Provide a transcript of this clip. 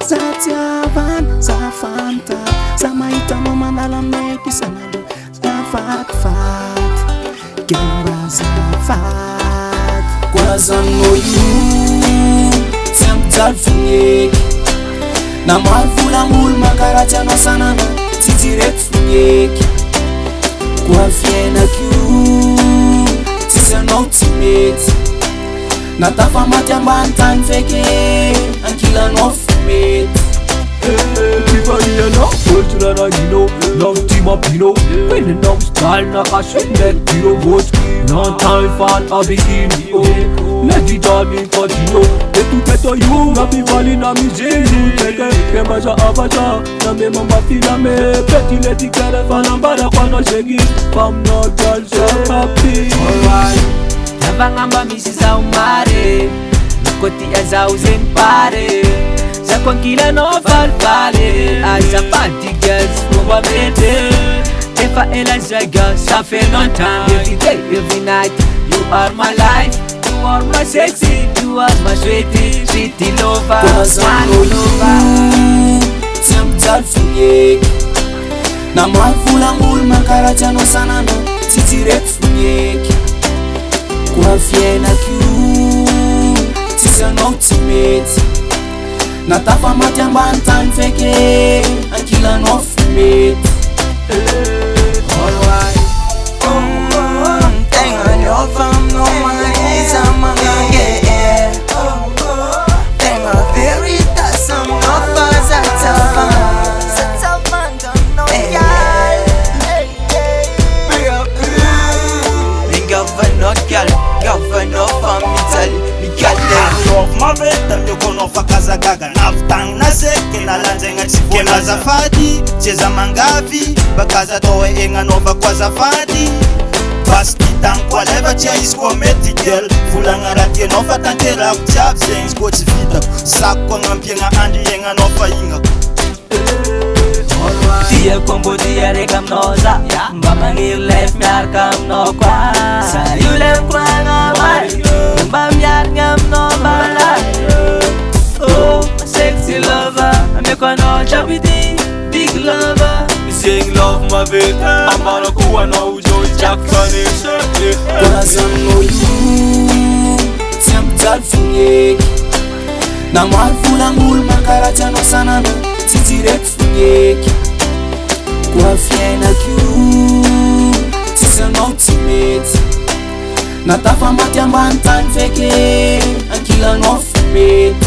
Zatiavan, zafanta, zamaita mo manalam na episanado, zafat, gemba zafat. Kwazan mo yu, tiamtal funyek, na malfulang ulmakaracha no sanana, titiret funyek. Kwa fiena kyu, tisen ultimate, na tafa matiambantan feke, ankila no fumate. Everybody know, cultural you know, love team up you know. When the numb style na kashin let you watch. No time for a bikini let it all be continue. Etu keto you na pivali na mizeru. Teke kembaza abaza na me mama fila me. Peti leti kere fana bara kwa no shegi. Fam no girl so happy. Alright, navangamba misisa umare, nukoti aza uzempare. Sa kwankila no falfale, aza party girls mumba mete. Tefa ela zaga, sa fenotan. Every day, every night, you are my life. You are my sexy, you are my sweetie, sweetie lover, one lover. Tiamtal funyek, na malfulang ulmakaracha no sanana, titiret funyek. Kwa fiena kyu, tisen ultimate, na tafa matiambantan feke, ankila no fumate. Alright. Tenga yo fam no maniza mange. Tenga veritas am no faza tafa. Satafan don't know y'all. Governor from Italy, Love my bed, you kono fakaza gaga. Naftang na seke na lanzenga chifuna zafadi. Cheza mangavi, bakaza towe enga nova kwa zafadi. Basti tank whatever chase kwa meti girl. Fulanga ratie nova tantela kuchap zeng skochi vita. Sakwa ngampienga andi enga nova inga. Dia kombo dia rekam noza, mbama ngir left miar kam no kwa. Sayulem kwa ngamai, mbam yar ngam no bala. Oh, sexy lover, amekwa no chabidi, big lover. Sing love my baby, amana kuwa na ujo Jackson shake. Kwazan mo yu, tiamtal funyek, na malfulang ulmakaracha no sanana, titiret funyek. Kwa fiena kyu, tisen ultimate, na tafa matiambantan feke, ankila no fumate.